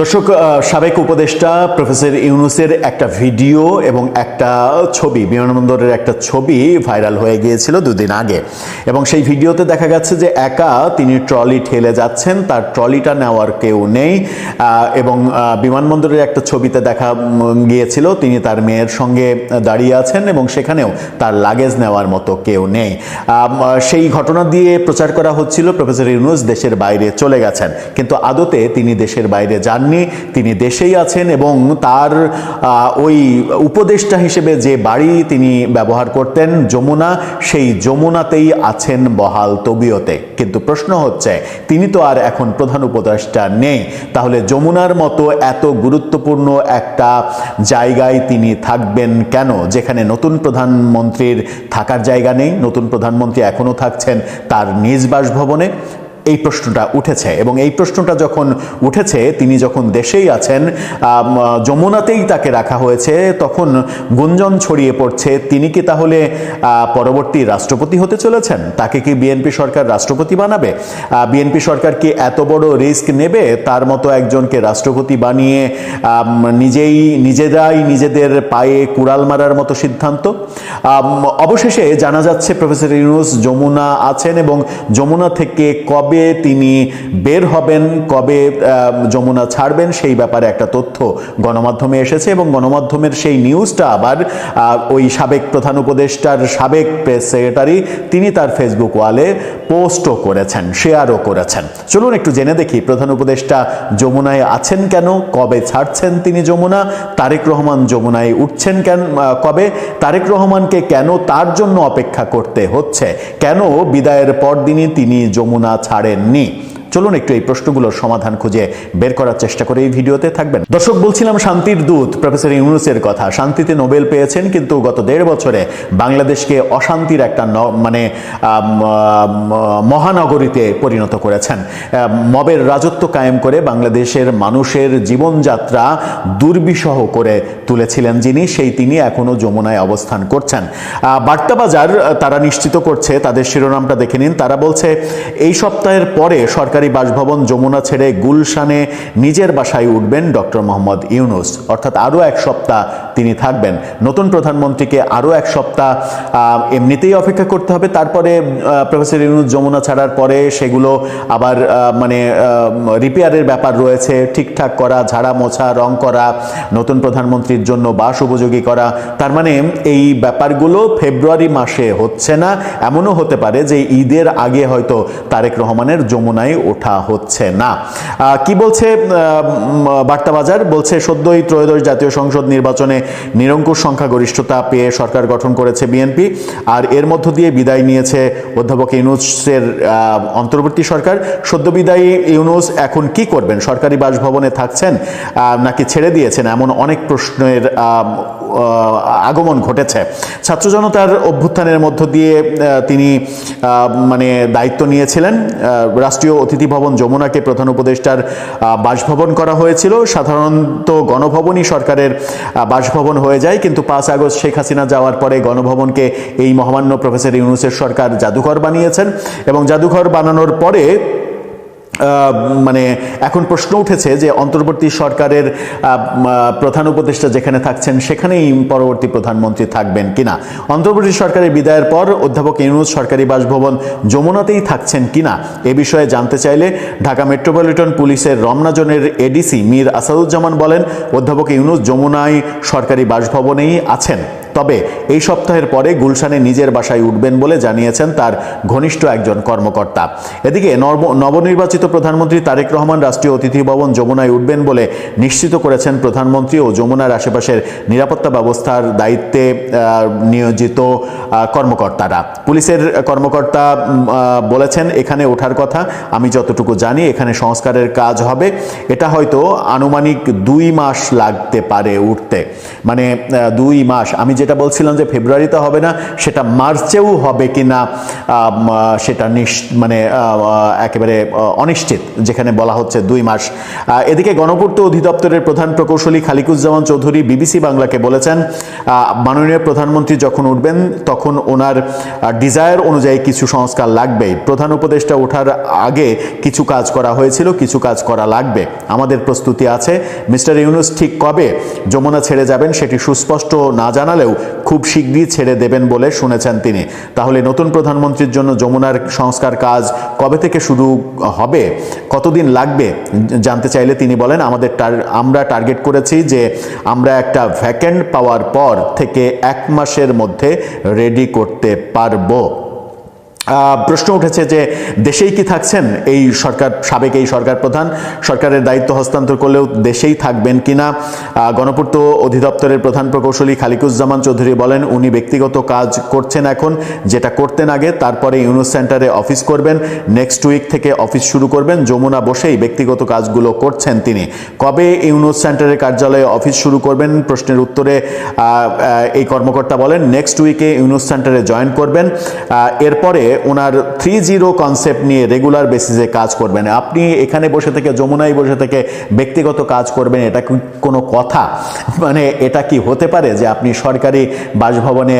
দর্শক, সাবেক উপদেষ্টা প্রফেসর ইউনূসের একটা ভিডিও এবং একটা ছবি, বিমানবন্দরের একটা ছবি ভাইরাল হয়ে গিয়েছিল দুদিন আগে। এবং সেই ভিডিওতে দেখা যাচ্ছে যে একা তিনি ট্রলি ঠেলে যাচ্ছেন, তার ট্রলিটা নেওয়ার কেউ নেই। এবং বিমানবন্দরের একটা ছবিতে দেখা গিয়েছিল তিনি তার মেয়ের সঙ্গে দাঁড়িয়ে আছেন এবং সেখানেও তার লাগেজ নেওয়ার মতো কেউ নেই। সেই ঘটনা দিয়ে প্রচার করা হচ্ছিল প্রফেসর ইউনূস দেশের বাইরে চলে গেছেন, কিন্তু আদতে তিনি দেশের বাইরে যান, তিনি দেশেই আছেন এবং তার ওই উপদেষ্টা হিসেবে যে বাড়ি তিনি ব্যবহার করতেন যমুনা, সেই যমুনাতেই আছেন বহাল তবিয়তে। কিন্তু প্রশ্ন হচ্ছে তিনি তো আর এখন প্রধান উপদেষ্টা নেই, তাহলে যমুনার মতো এত গুরুত্বপূর্ণ একটা জায়গায় তিনি থাকবেন কেন, যেখানে নতুন প্রধানমন্ত্রীর থাকার জায়গা নেই? নতুন প্রধানমন্ত্রী এখনো থাকছেন তার নিজ বাসভবনে। এই প্রশ্নটা উঠেছে এবং এই প্রশ্নটা যখন উঠেছে, তিনি যখন দেশেই আছেন, যমুনাতেই তাকে রাখা হয়েছে, তখন গুঞ্জন ছড়িয়ে পড়ছে তিনি কি তাহলে পরবর্তী রাষ্ট্রপতি হতে চলেছেন? তাকে কি বিএনপি সরকার রাষ্ট্রপতি বানাবে? বিএনপি সরকার কি এত বড় রিস্ক নেবে তার মতো একজনকে রাষ্ট্রপতি বানিয়ে নিজেরাই নিজেদের পায়ে কুড়াল মারার মতো সিদ্ধান্ত? অবশেষে জানা যাচ্ছে প্রফেসর ইউনূস যমুনা আছেন এবং যমুনা থেকে কবে তিনি বের হবেন, কবে যমুনা ছাড়বেন, সেই ব্যাপারে একটা তথ্য গণমাধ্যমে এসেছে এবং গণমাধ্যমের সেই নিউজটা আবার ওই সাবেক প্রধান উপদেষ্টার সাবেক প্রেস সেক্রেটারি তিনি তার ফেসবুক ওয়ালে পোস্টও করেছেন, শেয়ারও করেছেন। চলুন একটু জেনে দেখি প্রধান উপদেষ্টা যমুনায় আছেন কেন, কবে ছাড়ছেন তিনি যমুনা, তারেক রহমান যমুনায় উঠছেন কবে, তারেক রহমানকে কেন তার জন্য অপেক্ষা করতে হচ্ছে, কেন বিদায়ের পরদিনই তিনি যমুনা ছাড়েননি। চলুন একটু এই প্রশ্নগুলোর সমাধান খুঁজে বের করার চেষ্টা করে এই ভিডিওতে থাকবেন। দর্শক, বলছিলাম শান্তির দূত প্রফেসর ইউনূসের কথা। শান্তিতে নোবেল পেয়েছেন, কিন্তু গত 1.5 বছরে বাংলাদেশকে অশান্তির একটা মহানগরীতে পরিণত করেছেন। মবের রাজত্ব কায়েম করে বাংলাদেশের মানুষের জীবনযাত্রা দুর্বিষহ করে তুলেছিলেন যিনি, তিনি এখনো যমুনায় অবস্থান করছেন। বার্তাবাজার তারা নিশ্চিত করছে, তাদের শিরোনামটা দেখে নিন। তারা বলছে এই সপ্তাহের পরে সরকারি বাসভবন যমুনা ছেড়ে গুলশানে নিজের বাসায় উঠবেন ডক্টর মোহাম্মদ ইউনূস, অর্থাৎ আরও 1 সপ্তাহ তিনি থাকবেন। নতুন প্রধানমন্ত্রীকে আরও 1 সপ্তাহ এমনিতেই অপেক্ষা করতে হবে। তারপরে প্রফেসর ইউনূস যমুনা ছাড়ার পরে সেগুলো আবার রিপেয়ারের ব্যাপার রয়েছে, ঠিকঠাক করা, ঝাড়া মোছা, রং করা, নতুন প্রধানমন্ত্রীর জন্য বাস উপযোগী করা। তার মানে এই ব্যাপারগুলো ফেব্রুয়ারি মাসে হচ্ছে না, এমনও হতে পারে যে ঈদের আগে হয়তো তারেক রহমানের যমুনায় ওঠা হচ্ছে না। কি বলছে বার্তাবাজার? বলছে সদ্যই ত্রয়োদশ জাতীয় সংসদ নির্বাচনে নিরঙ্কুশ সংখ্যাগরিষ্ঠতা পেয়ে সরকার গঠন করেছে বিএনপি, আর এর মধ্য দিয়ে বিদায় নিয়েছে অধ্যাপক ইউনূসের অন্তর্বর্তী সরকার। সদ্য বিদায়ী ইউনূস এখন কি করবেন? সরকারি বাসভবনে থাকছেন নাকি ছেড়ে দিয়েছেন? এমন অনেক প্রশ্নের আগমন ঘটেছে। ছাত্র জনতার অভ্যুত্থানের মধ্য দিয়ে তিনি দায়িত্ব নিয়েছিলেন। রাষ্ট্রীয় অতিথি ভবন যমুনাকে প্রধান উপদেষ্টার বাসভবন করা হয়েছিল। সাধারণত গণভবনই সরকারের বাসভবন হয়ে যায়, কিন্তু 5 আগস্ট শেখ হাসিনা যাওয়ার পরে গণভবনকে এই মহামান্য প্রফেসর ইউনূসের সরকার জাদুঘর বানিয়েছেন এবং জাদুঘর বানানোর পরে এখন প্রশ্ন উঠেছে যে অন্তর্বর্তী সরকারের প্রধান উপদেষ্টা যেখানে থাকছেন সেখানেই পরবর্তী প্রধানমন্ত্রী থাকবেন কিনা, অন্তর্বর্তী সরকারের বিদায়ের পর অধ্যাপক ইউনূস সরকারি বাসভবন যমুনাতেই থাকছেন কিনা, এ বিষয়ে জানতে চাইলে ঢাকা মেট্রোপলিটন পুলিশের রমনা জোনের এডিসি মীর আসাদুজ্জামান বলেন ওধ্যাপক ইউনূস যমুনায় সরকারি বাসভবনেই আছেন, তবে এই সপ্তাহের পরে গুলশানে নিজের বাসায় উঠবেন বলে জানিয়েছেন তার ঘনিষ্ঠ একজন কর্মকর্তা। এদিকে নবনির্বাচিত প্রধানমন্ত্রী তারেক রহমান রাষ্ট্রীয় অতিথি ভবন যমুনায় উঠবেন বলে নিশ্চিত করেছেন প্রধানমন্ত্রী ও যমুনার আশেপাশের নিরাপত্তা ব্যবস্থার দায়িত্বে নিয়োজিত কর্মকর্তারা। পুলিশের কর্মকর্তা বলেছেন এখানে ওঠার কথা, আমি যতটুকু জানি এখানে সংস্কারের কাজ হবে, এটা হয়তো আনুমানিক 2 মাস লাগতে পারে উঠতে, 2 মাস। আমি যে যেটা বলছিলাম যে ফেব্রুয়ারিতে হবে না, সেটা মার্চেও হবে কিনা সেটা মানে একেবারে অনিশ্চিত, যেখানে বলা হচ্ছে 2 মাস। এদিকে গণপূর্ত অধিদপ্তরের প্রধান প্রকৌশলী খালিকুজ্জামান চৌধুরী বিবিসি বাংলাকে বলেছেন, মাননীয় প্রধানমন্ত্রী যখন উঠবেন তখন ওনার ডিজায়ার অনুযায়ী কিছু সংস্কার লাগবে। প্রধান উপদেষ্টা ওঠার আগে কিছু কাজ করা হয়েছিল, কিছু কাজ করা লাগবে, আমাদের প্রস্তুতি আছে। মিস্টার ইউনূস ঠিক কবে যমুনা ছেড়ে যাবেন সেটি সুস্পষ্ট না জানালেও খুব শীঘ্রই ছেড়ে দেবেন বলে শুনেছেন তিনি। তাহলে নতুন প্রধানমন্ত্রীর জন্য যমুনার সংস্কার কাজ কবে থেকে শুরু হবে, কতদিন লাগবে জানতে চাইলে তিনি বলেন, আমরা টার্গেট করেছি যে আমরা একটা ভ্যাকেন্ট পাওয়ার পর থেকে 1 মাসের মধ্যে রেডি করতে পারবো। প্রশ্ন উঠেছে যে দেশেই কি থাকছেন এই সরকার, সাবেক এই সরকার প্রধান, সরকারের দায়িত্ব হস্তান্তর করলেও দেশেই থাকবেন কিনা। গণপূর্ত অধিদপ্তরের প্রধান প্রকৌশলী খালিকুজ্জামান চৌধুরী বলেন, উনি ব্যক্তিগত কাজ করছেন এখন, যেটা করতেন আগে, তারপরে ইউনূস সেন্টারে অফিস করবেন, নেক্সট উইক থেকে অফিস শুরু করবেন। যমুনা বসেই ব্যক্তিগত কাজগুলো করছেন তিনি। কবে ইউনূস সেন্টারের কার্যালয়ে অফিস শুরু করবেন প্রশ্নের উত্তরে এই কর্মকর্তা বলেন, নেক্সট উইকে ইউনূস সেন্টারে জয়েন করবেন, এরপরে ওনার 3-0 কনসেপ্ট নিয়ে রেগুলার বেসিসে কাজ করবেন। আপনি এখানে বসে থেকে, যমুনায় বসে থেকে ব্যক্তিগত কাজ করবেন, এটা কি কোনো কথা? মানে এটা কি হতে পারে যে আপনি সরকারি বাসভবনে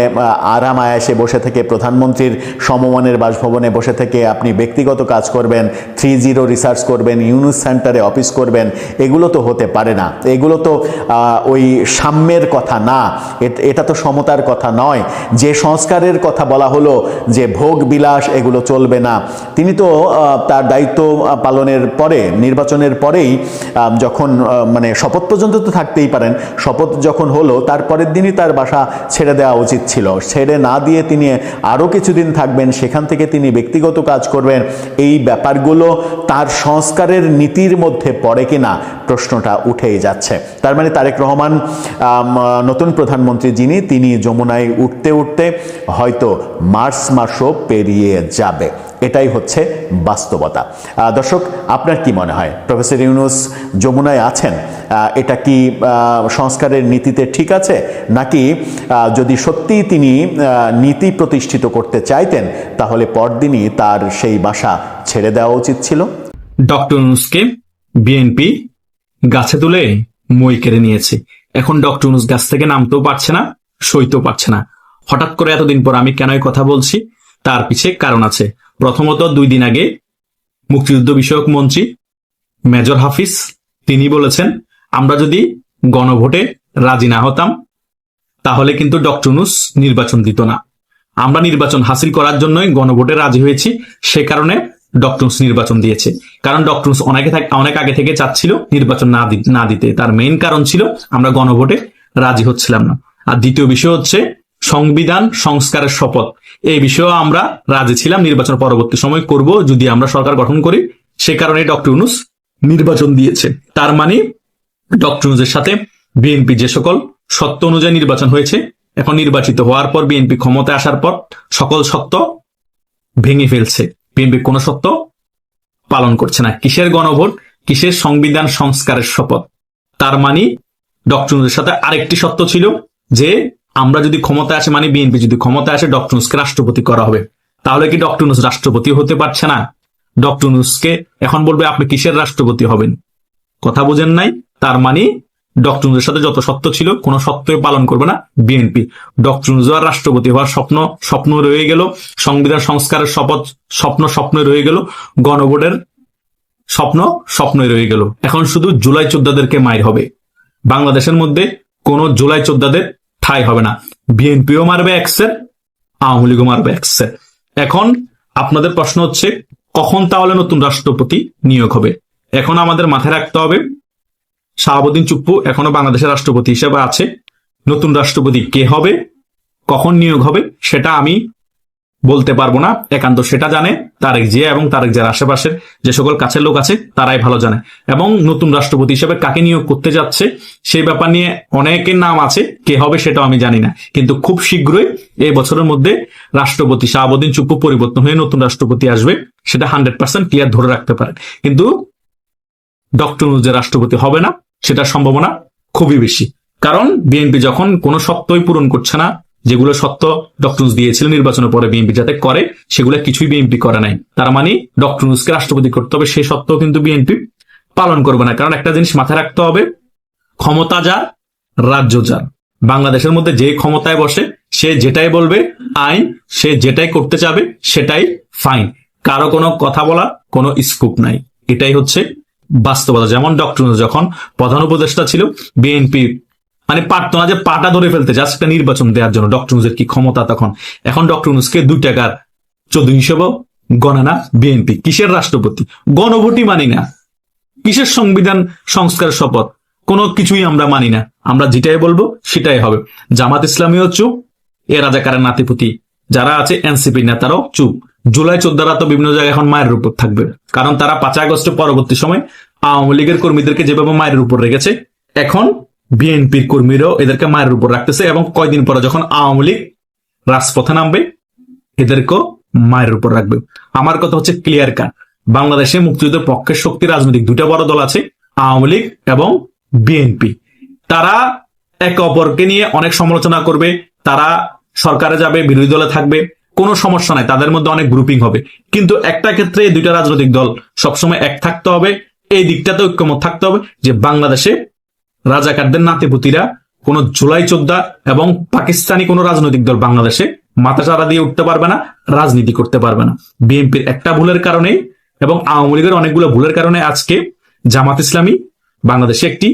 আরাম আয়াসে বসে থেকে, প্রধানমন্ত্রীর সমমানের বাসভবনে বসে থেকে আপনি ব্যক্তিগত কাজ করবেন, 3-0 রিসার্চ করবেন, ইউনূস সেন্টারে অফিস করবেন? এগুলো তো হতে পারে না, এগুলো তো ওই সাম্যের কথা না, এটা তো সমতার কথা নয়। যে সংস্কারের কথা বলা হলো যে ভোগ বিলাস, এগুলো চলবে না। তিনি তো তার দায়িত্ব পালনের পরে, নির্বাচনের পরেই যখন মানে শপথ পর্যন্ত তো থাকতেই পারেন, শপথ যখন হলো তারপরের দিনই তার বাসা ছেড়ে দেওয়া উচিত ছিল। ছেড়ে না দিয়ে তিনি আরও কিছুদিন থাকবেন, সেখান থেকে তিনি ব্যক্তিগত কাজ করবেন। এই ব্যাপারগুলো তার সংস্কারের নীতির মধ্যে পড়ে কিনা প্রশ্নটা উঠেই যাচ্ছে। তার মানে তারেক রহমান নতুন প্রধানমন্ত্রী যিনি, তিনি যমুনায় উঠতে উঠতে হয়তো মার্চ মাসও পেরিয়ে যাবে। এটাই হচ্ছে বাস্তবতা। দর্শক, আপনার কি মনে হয়, প্রফেসর ইউনূস যমুনায় আছেন, এটা কি সংস্কারের নীতিতে ঠিক আছে, নাকি যদি সত্যিই তিনি নীতি প্রতিষ্ঠিত করতে চাইতেন তাহলে পরদিনই তার সেই বাসা ছেড়ে দেওয়া উচিত ছিল? ডক্টর ইউনূসকে বিএনপি গাছে তুলে মই কেড়ে নিয়েছে। এখন ডক্টর ইউনূস গাছ থেকে নামতেও পারছে না, সইতেও পারছে না। হঠাৎ করে এতদিন পর আমি কেন কথা বলছি, তার পিছে কারণ আছে। প্রথমত, 2 দিন আগে মুক্তিযুদ্ধ বিষয়ক মন্ত্রী মেজর হাফিজ তিনি বলেছেন, আমরা যদি গণভোটে রাজি না হতাম তাহলে কিন্তু ডক্টর ইউনূস নির্বাচন দিত না। আমরা নির্বাচন হাসিল করার জন্যই গণভোটে রাজি হয়েছি, সে কারণে ডক্টর ইউনূস নির্বাচন দিয়েছে। কারণ ডক্টর ইউনূস অনেক আগে থেকে চাচ্ছিল নির্বাচন না দিতে। তার মেইন কারণ ছিল আমরা গণভোটে রাজি হচ্ছিলাম না। আর দ্বিতীয় বিষয় হচ্ছে সংবিধান সংস্কারের শপথ, এই বিষয়েও আমরা রাজি ছিলাম, নির্বাচন পরবর্তী সময় করব যদি আমরা সরকার গঠন করি। সে কারণে ডক্টর ইউনূস নির্বাচন দিয়েছে। তার মানে ডক্টর ইউনূসের সাথে বিএনপি যে সকল সত্য অনুযায়ী নির্বাচন হয়েছে, এখন নির্বাচিত হওয়ার পর বিএনপি ক্ষমতায় আসার পর সকল সত্য ভেঙে ফেলছে। বিএনপি কোনো সত্য পালন করছে না। কিসের গণভোট, কিসের সংবিধান সংস্কারের শপথ? তার মানে ডক্টর ইউনূসের সাথে আরেকটি সত্য ছিল যে আমরা যদি ক্ষমতায় আসে, মানে বিএনপি যদি ক্ষমতায় আসে, ডক্টর ইউনূসকে রাষ্ট্রপতি করা হবে। তাহলে কি ডক্টর ইউনূস রাষ্ট্রপতি হতে পারছে না? ডক্টর ইউনূসকে এখন বলবে আপনি কিসের রাষ্ট্রপতি হবেন? কথা বুঝেন নাই? তার মানে ডক্টর ইউনূসের সাথে যত সত্য ছিল কোনো সত্যই পালন করবে না বিএনপি। ডক্টর ইউনূস আর রাষ্ট্রপতি হওয়ার স্বপ্ন রয়ে গেল, সংবিধান সংস্কারের শপথ স্বপ্ন রয়ে গেল, গণভোটের স্বপ্নই রয়ে গেল। এখন শুধু জুলাই যোদ্ধাদেরকে মাইর হবে। বাংলাদেশের মধ্যে কোন জুলাই যোদ্ধাদের ঠাঁই হবে না। বিএনপিও মারবে একসের, আওয়ামী লীগও মারবে একসের। এখন আপনাদের প্রশ্ন হচ্ছে, কখন তাহলে নতুন রাষ্ট্রপতি নিয়োগ হবে? এখন আমাদের মাথায় রাখতে হবে, শাহাবুদ্দিন চুপ্পু এখনো বাংলাদেশের রাষ্ট্রপতি হিসেবে আছে। নতুন রাষ্ট্রপতি কে হবে, কখন নিয়োগ হবে সেটা আমি বলতে পারবো না, একান্ত সেটা জানে তারেক জিয়া এবং তারেক জিয়ার আশেপাশের যে সকল কাছের লোক আছে তারাই ভালো জানে। এবং নতুন রাষ্ট্রপতি হিসেবে কাকে নিয়োগ করতে যাচ্ছে সেই ব্যাপার নিয়ে অনেকের নাম আছে, কে হবে সেটাও আমি জানি না। কিন্তু খুব শীঘ্রই এই বছরের মধ্যে রাষ্ট্রপতি শাহাবুদ্দিন চুপ্পু পরিবর্তন হয়ে নতুন রাষ্ট্রপতি আসবে, সেটা 100% ক্লিয়ার ধরে রাখতে পারেন। কিন্তু ডক্টর ইউনূস যে রাষ্ট্রপতি হবে না সেটার সম্ভাবনা খুবই বেশি। কারণ বিএনপি যখন কোনো সত্যই পূরণ করছে না, যেগুলো সত্য ডক্টর ইউনূস দিয়েছিল নির্বাচনের পরে বিএনপি যাতে করে, সেগুলো কিছুই বিএনপি করে নাই। তার মানে ডক্টর ইউনূসকে রাষ্ট্রপতি করতে হবে, সেই সত্ত্বেও কিন্তু বিএনপি পালন করবে না। কারণ একটা জিনিস মাথায় রাখতে হবে, ক্ষমতা যার, রাজ্য যার। বাংলাদেশের মধ্যে যে ক্ষমতায় বসে সে যেটাই বলবে আইন, সে যেটাই করতে চাবে সেটাই ফাইন, কারো কোনো কথা বলা কোনো স্কোপ নাই। এটাই হচ্ছে বাস্তবতা। যেমন ডক্টর ইউনূস যখন প্রধান উপদেষ্টা ছিল, বিএনপি মানে পারতো না যে পাটা ধরে ফেলতে, জাস্ট একটা নির্বাচন দেওয়ার জন্য। ডক্টর ইউনূসের কি ক্ষমতা তখন! এখন ডক্টর ইউনূসকে 2 টাকার 14 হিসেবেও গণে না বিএনপি। কিসের রাষ্ট্রপতি? গণভোটই মানি না। কিসের সংবিধান সংস্কার শপথ? কোনো কিছুই আমরা মানি না। আমরা যেটাই বলবো সেটাই হবে। জামাত ইসলামীও চুপ, এ রাজাকারের নাতিপুতি যারা আছে এনসিপি নেতারাও চুপ। জুলাই 14 তো বিভিন্ন জায়গায় এখন মায়ের উপর থাকবে, কারণ তারা 5 আগস্টের পরবর্তী সময় আওয়ামী লীগের কর্মীদেরকে যেভাবে মায়ের উপর রেখেছে, এখন বিএনপির কর্মীরাও এদেরকে মায়ের উপর রাখতেছে। এবং কয়দিন পরে যখন আওয়ামী লীগ রাজপথে নামবে, এদেরকেও মায়ের উপর রাখবে। আমার কথা হচ্ছে ক্লিয়ার কাট, বাংলাদেশে মুক্তিযুদ্ধের পক্ষের শক্তি রাজনৈতিক 2টা বড় দল আছে, আওয়ামী লীগ এবং বিএনপি। তারা একে অপরকে নিয়ে অনেক সমালোচনা করবে, তারা সরকারে যাবে, বিরোধী দলে থাকবে, কোনো সমস্যা নাই, তাদের মধ্যে অনেক গ্রুপিং হবে। কিন্তু একটা ক্ষেত্রে এই 2টা রাজনৈতিক দল সবসময় এক থাকতে হবে, এই দিকটাতে ঐক্যমত থাকতে হবে যে বাংলাদেশে রাজাকারদের নাতিপুতিরা, কোন জুলাই 14 এবং পাকিস্তানি কোন রাজনৈতিক দল বাংলাদেশে মাথাচাড়া দিয়ে উঠতে পারবে না, রাজনীতি করতে পারবে না। বিএনপির একটা ভুলের কারণেই এবং আওয়ামী লীগের অনেকগুলো ভুলের কারণে আজকে জামাত ইসলামী বাংলাদেশে একটি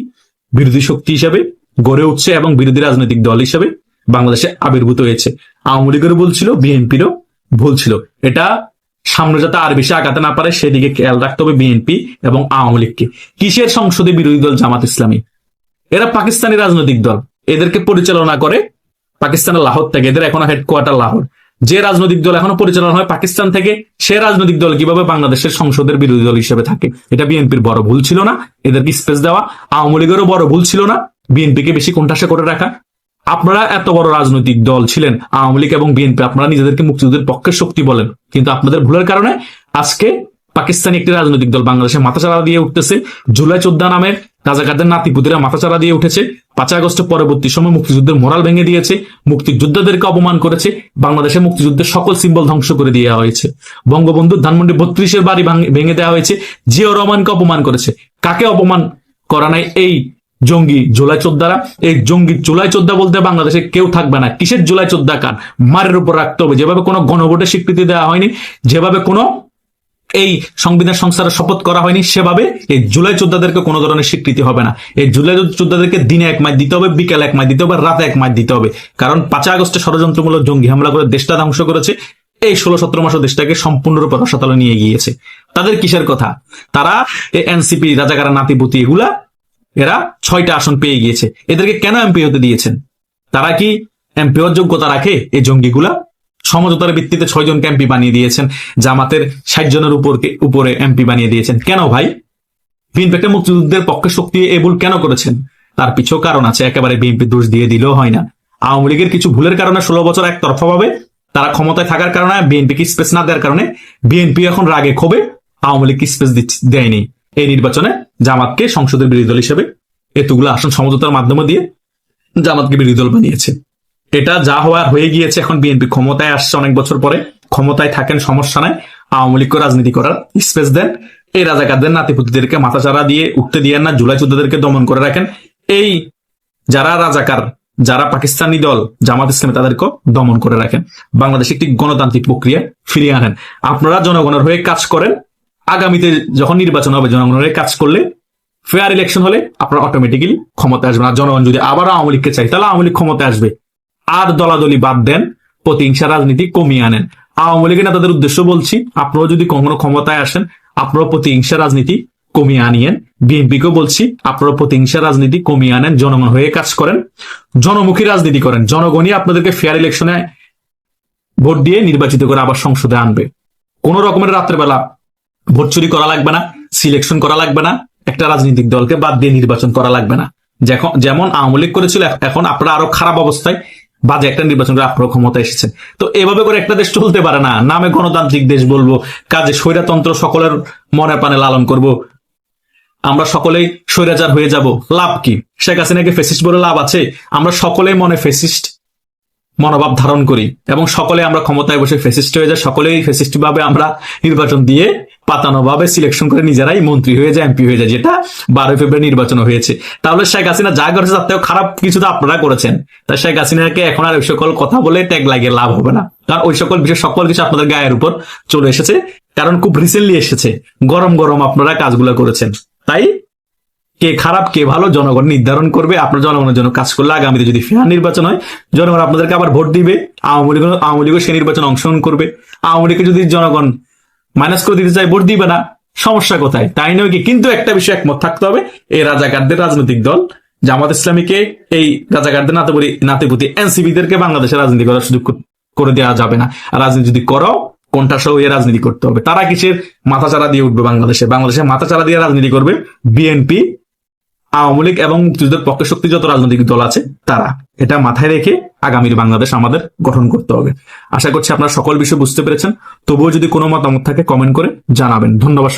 বিরোধী শক্তি হিসেবে গড়ে উঠছে এবং বিরোধী রাজনৈতিক দল হিসেবে বাংলাদেশে আবির্ভূত হয়েছে। আওয়ামী লীগেরও ভুল ছিল, বিএনপিরও ভুল ছিল। এটা সামনে যাতে আর বেশি আগাতে না পারে সেদিকে খেয়াল রাখতে হবে বিএনপি এবং আওয়ামী লীগকে। কিসের সংসদে বিরোধী দল জামাত ইসলামী? এরা পাকিস্তানি রাজনৈতিক দল, এদেরকে পরিচালনা করে পাকিস্তানের লাহোর থেকে, এদের এখন হেডকোয়ার্টার লাহোর। যে রাজনৈতিক দল এখনো পরিচালনা হয় পাকিস্তান থেকে, সে রাজনৈতিক দল কিভাবে বাংলাদেশের সংসদের বিরোধী দল হিসেবে থাকে? এটা বিএনপির বড় ভুল ছিল না এদেরকে স্পেস দেওয়া? আওয়ামী লীগেরও বড় ভুল ছিল না বিএনপিকে বেশি কোণঠাসা করে রাখা? আপনারা এত বড় রাজনৈতিক দল ছিলেন আওয়ামী লীগ এবং বিএনপি, আপনারা নিজেদেরকে মুক্তিযুদ্ধের পক্ষের শক্তি বলেন, কিন্তু আপনাদের ভুলের কারণে আজকে পাকিস্তানি একটি রাজনৈতিক দল বাংলাদেশে মাথাচাড়া দিয়ে উঠতেছে। জুলাই 14 নামে রাজাকারদের নাতিপুতিরা মাথাচাড়া দিয়ে উঠেছে। 5 আগস্টের পরবর্তী সময় মুক্তিযুদ্ধের মোরাল ভেঙে দিয়েছে, মুক্তিযোদ্ধাদেরকে অপমান করেছে, বাংলাদেশে মুক্তিযুদ্ধের সকল সিম্বল ধ্বংস করে দেওয়া হয়েছে। বঙ্গবন্ধু ধানমন্ডি 32-এর বাড়ি ভেঙে দেওয়া হয়েছে, জিয়াউর রহমানকে অপমান করেছে। কাকে অপমান করা নাই? এই জঙ্গি জুলাই 14রা। এই জঙ্গি জুলাই 14 বলতে বাংলাদেশে কেউ থাকবে না। কিসের জুলাই 14 কান? মারের উপর রাখতে হবে। যেভাবে কোনো গণভোটের স্বীকৃতি দেওয়া হয়নি, যেভাবে কোনো এই সংবিধান সংস্কারের শপথ করা হয়নি, সেভাবে এই জুলাই 14দেরকে কোনো ধরনের স্বীকৃতি হবে না। এই জুলাই 14দেরকে দিনে 1 মাস দিতে হবে, বিকেলে 1 মাস দিতে হবে, রাতে 1 মাস দিতে হবে। কারণ 5 আগস্টে ষড়যন্ত্রমূলক জঙ্গি হামলা করে দেশটা ধ্বংস করেছে। এই 16-17 মাসও দেশটাকে সম্পূর্ণরূপে রসাতলে নিয়ে গিয়েছে। তাদের কিসের কথা? তারা এই এনসিপি রাজাকার নাতিপুতি এগুলা, এরা 6টা আসন পেয়ে গিয়েছে। এদেরকে কেন এমপি হতে দিয়েছেন? তারা কি এমপি হওয়ার যোগ্যতা রাখে? এই জঙ্গিগুলা সমঝোতার ভিত্তিতে 6 জনকে এমপি বানিয়ে দিয়েছেন, জামাতের 60 জনের উপরে এমপি বানিয়ে দিয়েছেন। কেন ভাই? বিএনপি একটা মুক্তিযুদ্ধের পক্ষে শক্তি, এই ভুল কেন করেছেন? তার পিছু কারণ আছে, একেবারে বিএনপি দোষ দিয়ে দিলেও হয় না। আওয়ামী লীগের কিছু ভুলের কারণে 16 বছর একতরফা ভাবে তারা ক্ষমতায় থাকার কারণে, বিএনপিকে স্পেস না দেওয়ার কারণে বিএনপি এখন রাগে ক্ষোভে আওয়ামী লীগকে স্পেস দেয়নি। এই নির্বাচনে জামাতকে সংসদের বিরোধী দল হিসেবে এতগুলো আসন সমঝোতার মাধ্যমে দিয়ে জামাতকে বিরোধী দল বানিয়েছে। এটা যা হওয়ার হয়ে গিয়েছে। এখন বিএনপি ক্ষমতায় আসছে অনেক বছর পরে, ক্ষমতায় থাকেন, সমস্যা নাই, আওয়ামী লীগকে রাজনীতি করার স্পেস দেন। এই রাজাকারদের নাতিপুতিদেরকে মাথাচাড়া দিয়ে উঠতে দিয়েন না, জুলাই 14দেরকে দমন করে রাখেন। এই যারা রাজাকার, যারা পাকিস্তানি দল জামাত ইসলামী, তাদেরকে দমন করে রাখেন। বাংলাদেশে একটি গণতান্ত্রিক প্রক্রিয়া ফিরিয়ে আনেন। আপনারা জনগণের হয়ে কাজ করেন। আগামীতে যখন নির্বাচন হবে, জনগণের হয়ে কাজ করলে, ফেয়ার ইলেকশন হলে আপনারা অটোমেটিক্যালি ক্ষমতায় আসবেন। আর জনগণ যদি আবার আওয়ামী লীগকে চাই, তাহলে আওয়ামী লীগ ক্ষমতায় আসবে। আর দলাদলি বাদ দেন, প্রতিহিংসা রাজনীতি কমিয়ে আনেন। আওয়ামী লীগের নেতাদের উদ্দেশ্য বলছি, আপনারা যদি কখনো ক্ষমতায় আসেন, আপনারা প্রতিহিংসা রাজনীতি কমিয়ে আনিয়েন। বিএনপিকেও বলছি, আপনারা প্রতিহিংসা রাজনীতি কমিয়ে আনেন, জনগণ হয়ে কাজ করেন, জনমুখী রাজনীতি করেন। জনগণই আপনাদেরকে ফেয়ার ইলেকশনে ভোট দিয়ে নির্বাচিত করে আবার সংসদে আনবে। কোন রকমের রাত্রের বেলা ভোট চুরি করা লাগবে না, সিলেকশন করা লাগবে না, একটা রাজনৈতিক দলকে বাদ দিয়ে নির্বাচন করা লাগবে না। যেমন আওয়ামী লীগ করেছিল, এখন আপনারা আরো খারাপ অবস্থায় বাজে একটা নির্বাচন করে আপনারা ক্ষমতা এসেছেন। তো এভাবে করে একটা দেশ চলতে পারে না। নামে গণতান্ত্রিক দেশ বলবো, কাজে স্বৈরতন্ত্র সকলের মনে প্রাণে লালন করব। আমরা সকলেই স্বৈরাচার হয়ে যাব, লাভ কি? শেখ হাসিনাকে ফেসিস্ট বলে লাভ আছে? আমরা সকলেই মনে ফেসিস্ট মনোভাব ধারণ করি এবং সকলে আমরা ক্ষমতায় বসে ফেসিস্ট হয়ে যায়, সকলেই ফেসিস্ট ভাবে আমরা নির্বাচন দিয়ে পাতানো ভাবে সিলেকশন করে নিজেরাই মন্ত্রী হয়ে যায়, এমপি হয়ে যায়, যেটা 12 ফেব্রুয়ারি নির্বাচন হয়েছে। তাহলে শেখ হাসিনা যা করেছে তার থেকেও খারাপ কিছু তো আপনারা করেছেন। তাই শেখ হাসিনাকে এখন আর ওই সকল কথা বলে ট্যাগ লাগিয়ে লাভ হবে না, কারণ ওই সকল বিষয় সকল কিছু আপনাদের গায়ের উপর চলে এসেছে, কারণ খুব রিসেন্টলি এসেছে, গরম গরম আপনারা কাজগুলো করেছেন। তাই কে খারাপ কে ভালো জনগণ নির্ধারণ করবে। আপনার জনগণের জন্য কাজ করলে আগামীতে যদি ফেয়ার নির্বাচন হয়, জনগণ আপনাদেরকে আবার ভোট দিবে, আওয়ামী লীগও সেই নির্বাচনে অংশগ্রহণ করবে। আওয়ামী লীগকে যদি জনগণ মাইনাস করে দিতে চায়, ভোট দিবে না, সমস্যা কোথায়? তাই নয় কি? কিন্তু একটা বিষয় একমত থাকতে হবে, এই রাজাকারদের রাজনৈতিক দল জামাত ইসলামীকে, এই রাজাকারদের নাতিপুতি এনসিপিদেরকে বাংলাদেশের রাজনীতি করার সুযোগ করে দেওয়া যাবে না। আর রাজনীতি যদি করো, কোনটা সহ এ রাজনীতি করতে হবে। তারা কিসের মাথাচাড়া দিয়ে উঠবে বাংলাদেশে মাথাচাড়া দিয়ে রাজনীতি করবে বিএনপি, আওয়ামী লীগ এবং মুক্তিযুদ্ধের পক্ষে শক্তি যত রাজনৈতিক দল আছে তারা। এটা মাথায় রেখে আগামীর বাংলাদেশ আমাদের গঠন করতে হবে। আশা করছি আপনারা সকল বিষয় বুঝতে পেরেছেন। তবুও যদি কোনো মতামত থাকে কমেন্ট করে জানাবেন। ধন্যবাদ।